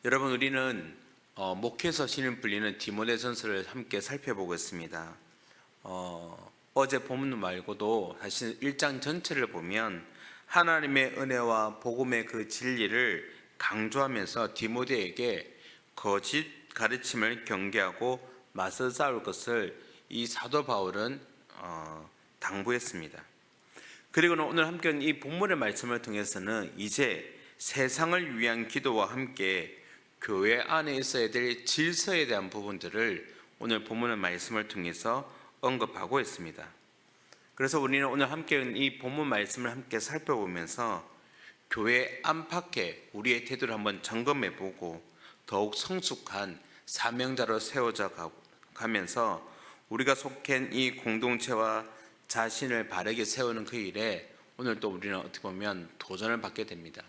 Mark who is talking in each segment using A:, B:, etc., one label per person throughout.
A: 여러분, 우리는 목회서 신을 불리는 디모데전서를 함께 살펴보겠습니다. 어제 본문 말고도 사실 1장 전체를 보면 하나님의 은혜와 복음의 그 진리를 강조하면서 디모데에게 거짓 가르침을 경계하고 맞서 싸울 것을 이 사도 바울은 당부했습니다. 그리고는 오늘 함께 이 본문의 말씀을 통해서는 이제 세상을 위한 기도와 함께 교회 안에 있어야 될 질서에 대한 부분들을 오늘 본문의 말씀을 통해서 언급하고 있습니다. 그래서 우리는 오늘 함께 이 본문 말씀을 함께 살펴보면서 교회 안팎에 우리의 태도를 한번 점검해 보고 더욱 성숙한 사명자로 세워져 가면서 우리가 속한 이 공동체와 자신을 바르게 세우는 그 일에 오늘 또 우리는 어떻게 보면 도전을 받게 됩니다.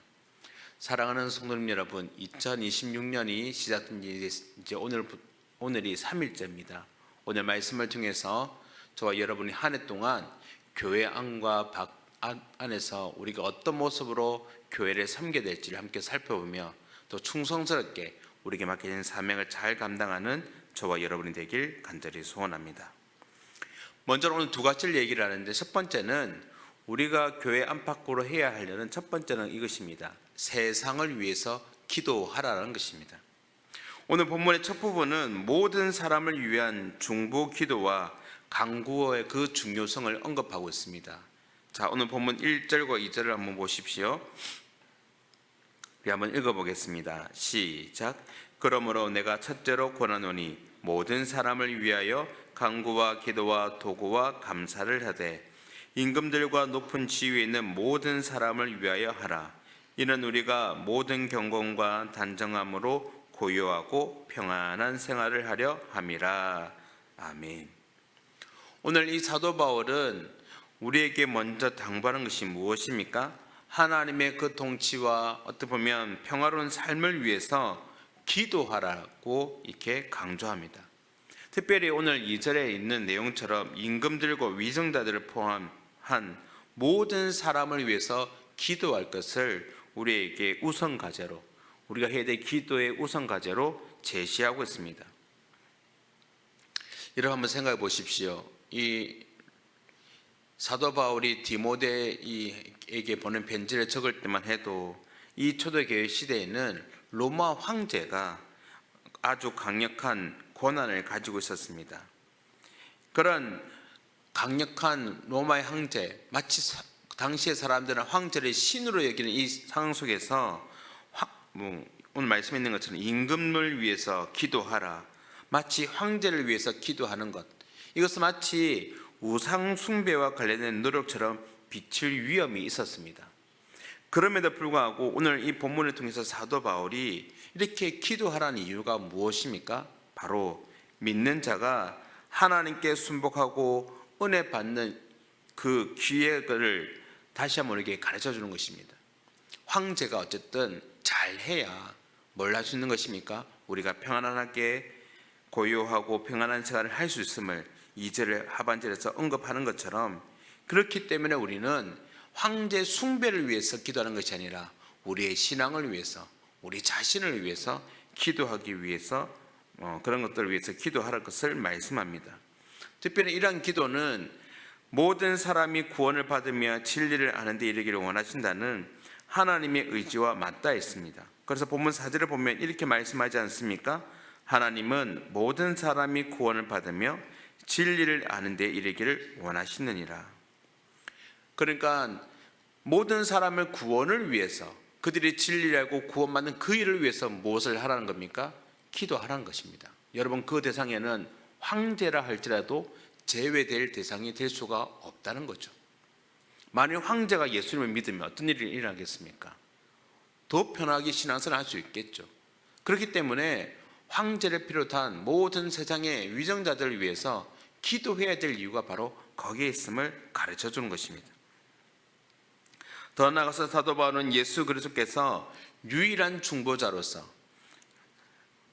A: 사랑하는 성도님 여러분, 2026년이 시작된 지 이제 오늘이 3일째입니다. 오늘 말씀을 통해서 저와 여러분이 한 해 동안 교회 안과 밖 안에서 우리가 어떤 모습으로 교회를 섬겨야 될지를 함께 살펴보며 또 충성스럽게 우리에게 맡겨진 사명을 잘 감당하는 저와 여러분이 되길 간절히 소원합니다. 먼저 오늘 두 가지를 얘기를 하는데, 첫 번째는 우리가 교회 안팎으로 해야 할 일은 첫 번째는 이것입니다. 세상을 위해서 기도하라는 것입니다. 오늘 본문의 첫 부분은 모든 사람을 위한 중보 기도와 간구의 그 중요성을 언급하고 있습니다. 자, 오늘 본문 1절과 2절을 한번 보십시오. 우리 한번 읽어보겠습니다. 시작. 그러므로 내가 첫째로 권하노니 모든 사람을 위하여 간구와 기도와 도구와 감사를 하되 임금들과 높은 지위에 있는 모든 사람을 위하여 하라. 이는 우리가 모든 경건과 단정함으로 고요하고 평안한 생활을 하려 함이라. 아멘. 오늘 이 사도 바울은 우리에게 먼저 당부하는 것이 무엇입니까? 하나님의 그 통치와 어떻게 보면 평화로운 삶을 위해서 기도하라고 이렇게 강조합니다. 특별히 오늘 2절에 있는 내용처럼 임금들과 위정자들을 포함한 모든 사람을 위해서 기도할 것을 우리에게 우선 과제로, 우리가 해야 될 기도의 우선 과제로 제시하고 있습니다. 여러분 한번 생각해 보십시오. 이 사도 바울이 디모데에게 보낸 편지를 적을 때만 해도 이 초대교회 시대에는 로마 황제가 아주 강력한 권한을 가지고 있었습니다. 그런 강력한 로마의 황제, 마치 당시의 사람들은 황제를 신으로 여기는 이 상황 속에서 오늘 말씀에 있는 것처럼 임금을 위해서 기도하라, 마치 황제를 위해서 기도하는 것, 이것은 마치 우상 숭배와 관련된 노력처럼 비칠 위험이 있었습니다. 그럼에도 불구하고 오늘 이 본문을 통해서 사도 바울이 이렇게 기도하라는 이유가 무엇입니까? 바로 믿는 자가 하나님께 순복하고 은혜 받는 그 기회를 다시 한번 우리에게 가르쳐 주는 것입니다. 황제가 어쨌든 잘해야 뭘 할 수 있는 것입니까? 우리가 평안하게 고요하고 평안한 생활을 할 수 있음을 2절 하반절에서 언급하는 것처럼, 그렇기 때문에 우리는 황제 숭배를 위해서 기도하는 것이 아니라 우리의 신앙을 위해서, 우리 자신을 위해서 기도하기 위해서 그런 것들을 위해서 기도하라는 것을 말씀합니다. 특별히 이러한 기도는 모든 사람이 구원을 받으며 진리를 아는 데 이르기를 원하신다는 하나님의 의지와 맞닿아 있습니다. 그래서 본문 4절을 보면 이렇게 말씀하지 않습니까? 하나님은 모든 사람이 구원을 받으며 진리를 아는 데 이르기를 원하시느니라. 그러니까 모든 사람을 구원을 위해서, 그들이 진리를 알고 구원받는 그 일을 위해서 무엇을 하라는 겁니까? 기도하라는 것입니다. 여러분, 그 대상에는 황제라 할지라도 제외될 대상이 될 수가 없다는 거죠. 만약 황제가 예수님을 믿으면 어떤 일이 일어나겠습니까? 더 편하게 신앙생활을 할 수 있겠죠. 그렇기 때문에 황제를 비롯한 모든 세상의 위정자들을 위해서 기도해야 될 이유가 바로 거기에 있음을 가르쳐 주는 것입니다. 더 나아가서 사도 바울은 예수 그리스도께서 유일한 중보자로서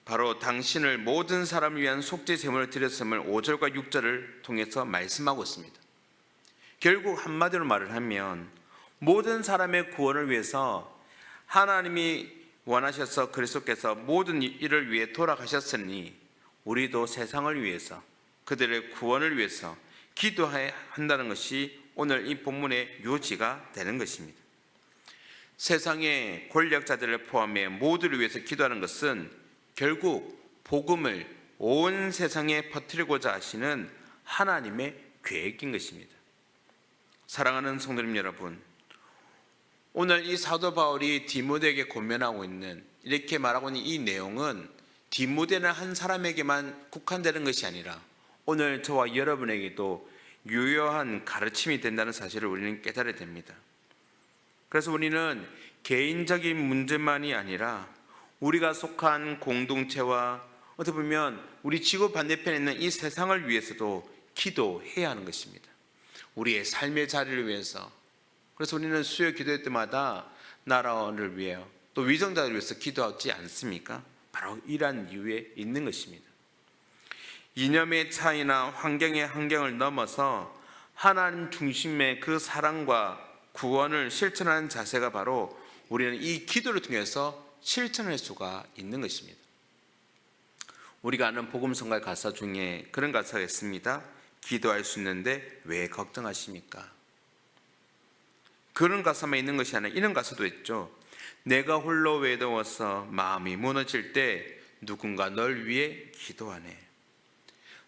A: 바로 당신을 모든 사람을 위한 속죄 제물을 드렸음을 5절과 6절을 통해서 말씀하고 있습니다. 결국 한마디로 말을 하면 모든 사람의 구원을 위해서 하나님이 원하셔서 그리스도께서 모든 일을 위해 돌아가셨으니 우리도 세상을 위해서 그들의 구원을 위해서 기도해야 한다는 것이 오늘 이 본문의 요지가 되는 것입니다. 세상의 권력자들을 포함해 모두를 위해서 기도하는 것은 결국 복음을 온 세상에 퍼뜨리고자 하시는 하나님의 계획인 것입니다. 사랑하는 성도님 여러분, 오늘 이 사도 바울이 디모데에게 권면하고 있는, 이렇게 말하고 있는 이 내용은 디모데는 한 사람에게만 국한되는 것이 아니라 오늘 저와 여러분에게도 유효한 가르침이 된다는 사실을 우리는 깨달아야 됩니다. 그래서 우리는 개인적인 문제만이 아니라 우리가 속한 공동체와 어떻게 보면 우리 지구 반대편에 있는 이 세상을 위해서도 기도해야 하는 것입니다. 우리의 삶의 자리를 위해서. 그래서 우리는 수요 기도회 때마다 나라를 위해 또 위정자를 위해서 기도하지 않습니까? 바로 이러한 이유에 있는 것입니다. 이념의 차이나 환경의 환경을 넘어서 하나님 중심의 그 사랑과 구원을 실천하는 자세가 바로 우리는 이 기도를 통해서 실천할 수가 있는 것입니다. 우리가 아는 복음성가 가사 중에 그런 가사가 있습니다. 기도할 수 있는데 왜 걱정하십니까? 그런 가사만 있는 것이 아니라 이런 가사도 있죠. 내가 홀로 외로워서 마음이 무너질 때 누군가 널 위해 기도하네.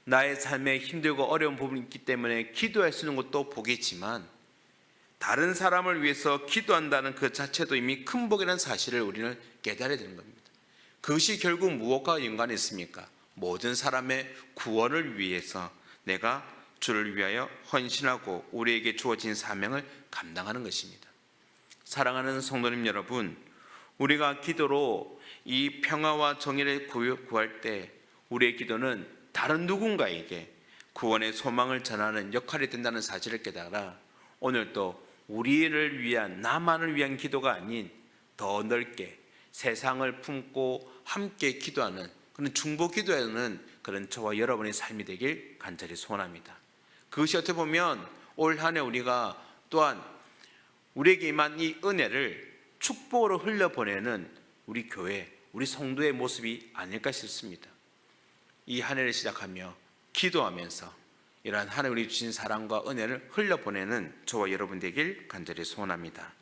A: 나의 삶에 힘들고 어려운 부분이 있기 때문에 기도할 수 있는 것도 복이지만 다른 사람을 위해서 기도한다는 그 자체도 이미 큰 복이라는 사실을 우리는 깨달아야 되는 겁니다. 그것이 결국 무엇과 연관이 있습니까? 모든 사람의 구원을 위해서 내가 주를 위하여 헌신하고 우리에게 주어진 사명을 감당하는 것입니다. 사랑하는 성도님 여러분, 우리가 기도로 이 평화와 정의를 구할 때 우리의 기도는 다른 누군가에게 구원의 소망을 전하는 역할이 된다는 사실을 깨달아 오늘 또 우리를 위한, 나만을 위한 기도가 아닌 더 넓게 세상을 품고 함께 기도하는 그런 중보 기도하는 그런 저와 여러분의 삶이 되길 간절히 소원합니다. 그것이 어떻게 보면 올 한 해 우리가 또한 우리에게 임한 이 은혜를 축복으로 흘려보내는 우리 교회, 우리 성도의 모습이 아닐까 싶습니다. 이 한 해를 시작하며 기도하면서 이러한 하나님이 주신 사랑과 은혜를 흘려보내는 저와 여러분 되길 간절히 소원합니다.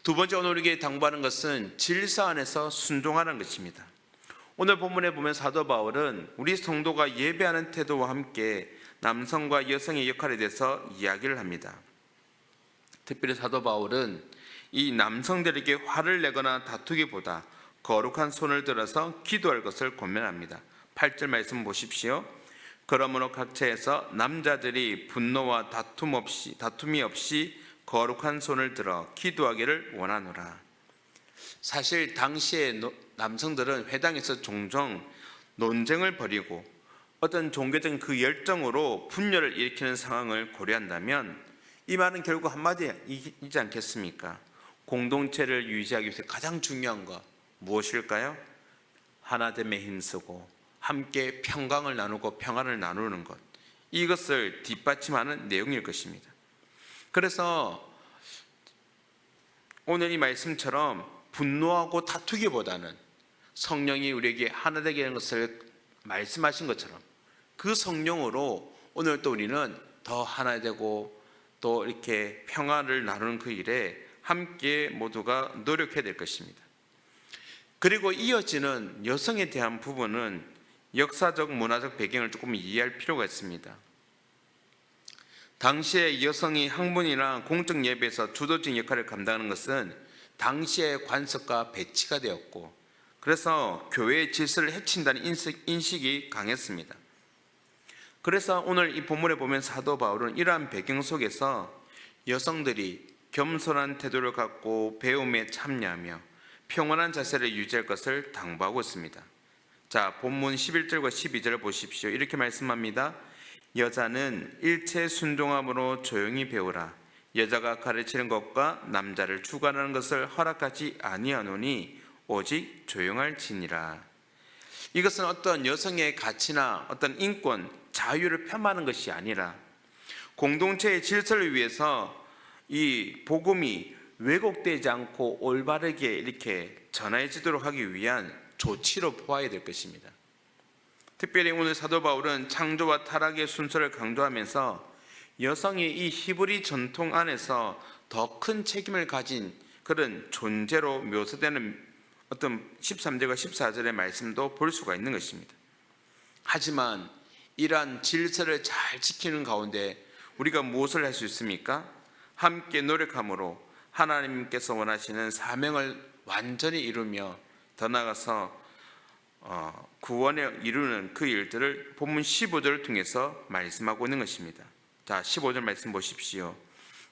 A: 두 번째 오늘 우리에게 당부하는 것은 질서 안에서 순종하는 것입니다. 오늘 본문에 보면 사도 바울은 우리 성도가 예배하는 태도와 함께 남성과 여성의 역할에 대해서 이야기를 합니다. 특별히 사도 바울은 이 남성들에게 화를 내거나 다투기보다 거룩한 손을 들어서 기도할 것을 권면합니다. 8절 말씀 보십시오. 그러므로 각처에서 남자들이 분노와 다툼이 없이 거룩한 손을 들어 기도하기를 원하노라. 사실 당시의 남성들은 회당에서 종종 논쟁을 벌이고 어떤 종교적인 그 열정으로 분열을 일으키는 상황을 고려한다면 이 말은 결국 한마디이지 않겠습니까? 공동체를 유지하기 위해서 가장 중요한 것 무엇일까요? 하나됨에 힘쓰고 함께 평강을 나누고 평안을 나누는 것, 이것을 뒷받침하는 내용일 것입니다. 그래서 오늘 이 말씀처럼 분노하고 다투기보다는 성령이 우리에게 하나 되게 하는 것을 말씀하신 것처럼 그 성령으로 오늘 또 우리는 더 하나 되고 또 이렇게 평화를 나누는 그 일에 함께 모두가 노력해야 될 것입니다. 그리고 이어지는 여성에 대한 부분은 역사적 문화적 배경을 조금 이해할 필요가 있습니다. 당시에 여성이 학문이나 공적 예배에서 주도적인 역할을 감당하는 것은 당시의 관습과 배치가 되었고 그래서 교회의 질서를 해친다는 인식이 강했습니다. 그래서 오늘 이 본문에 보면 사도 바울은 이러한 배경 속에서 여성들이 겸손한 태도를 갖고 배움에 참여하며 평온한 자세를 유지할 것을 당부하고 있습니다. 자, 본문 11절과 12절을 보십시오. 이렇게 말씀합니다. 여자는 일체 순종함으로 조용히 배우라. 여자가 가르치는 것과 남자를 주관하는 것을 허락하지 아니하노니 오직 조용할지니라. 이것은 어떤 여성의 가치나 어떤 인권, 자유를 폄하하는 것이 아니라 공동체의 질서를 위해서 이 복음이 왜곡되지 않고 올바르게 이렇게 전해지도록 하기 위한 조치로 보아야 될 것입니다. 특별히 오늘 사도 바울은 창조와 타락의 순서를 강조하면서 여성이 이 히브리 전통 안에서 더 큰 책임을 가진 그런 존재로 묘사되는 어떤 13절과 14절의 말씀도 볼 수가 있는 것입니다. 하지만 이러한 질서를 잘 지키는 가운데 우리가 무엇을 할 수 있습니까? 함께 노력함으로 하나님께서 원하시는 사명을 완전히 이루며 더 나아가서 구원에 이루는 그 일들을 본문 15절을 통해서 말씀하고 있는 것입니다. 자, 15절 말씀 보십시오.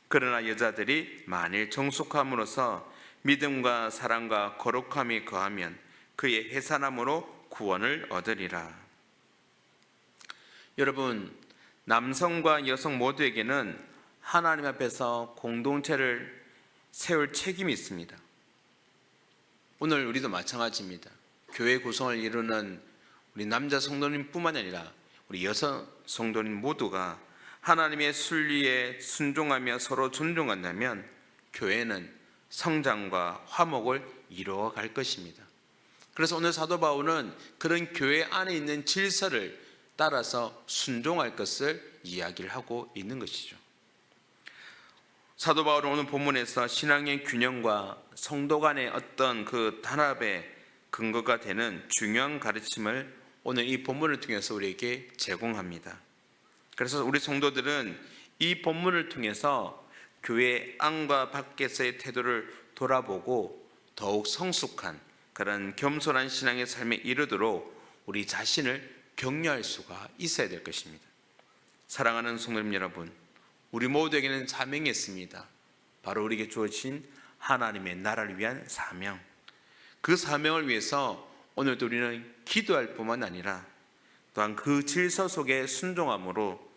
A: 그러나 여자들이 만일 정숙함으로써 믿음과 사랑과 거룩함이 거하면 그의 해산함으로 구원을 얻으리라. 여러분, 남성과 여성 모두에게는 하나님 앞에서 공동체를 세울 책임이 있습니다. 오늘 우리도 마찬가지입니다. 교회 구성을 이루는 우리 남자 성도님뿐만 아니라 우리 여성 성도님 모두가 하나님의 순리에 순종하며 서로 존중한다면 교회는 성장과 화목을 이루어갈 것입니다. 그래서 오늘 사도 바울은 그런 교회 안에 있는 질서를 따라서 순종할 것을 이야기를 하고 있는 것이죠. 사도 바울은 오늘 본문에서 신앙의 균형과 성도 간의 어떤 그 단합의 근거가 되는 중요한 가르침을 오늘 이 본문을 통해서 우리에게 제공합니다. 그래서 우리 성도들은 이 본문을 통해서 교회 안과 밖에서의 태도를 돌아보고 더욱 성숙한 그런 겸손한 신앙의 삶에 이르도록 우리 자신을 격려할 수가 있어야 될 것입니다. 사랑하는 성도님 여러분, 우리 모두에게는 사명이 있습니다. 바로 우리에게 주어진 하나님의 나라를 위한 사명. 그 사명을 위해서 오늘도 우리는 기도할 뿐만 아니라 또한 그 질서 속에 순종함으로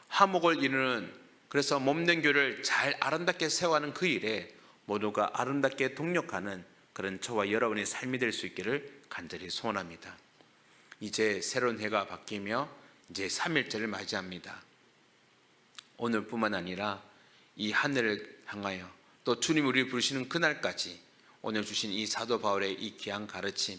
A: 화목을 이루는, 그래서 몸된 교회를 잘 아름답게 세워가는 그 일에 모두가 아름답게 동력하는 그런 저와 여러분의 삶이 될 수 있기를 간절히 소원합니다. 이제 새로운 해가 바뀌며 이제 3일절을 맞이합니다. 오늘뿐만 아니라 이 한 해를 향하여 또 주님 우리를 부르시는 그날까지 오늘 주신 이 사도 바울의 이 귀한 가르침,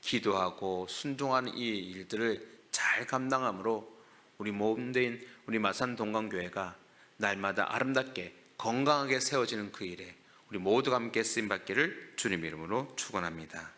A: 기도하고 순종하는 이 일들을 잘 감당함으로 우리 몸된 우리 마산 동강교회가 날마다 아름답게 건강하게 세워지는 그 일에 우리 모두가 함께 쓰임받기를 주님 이름으로 축원합니다.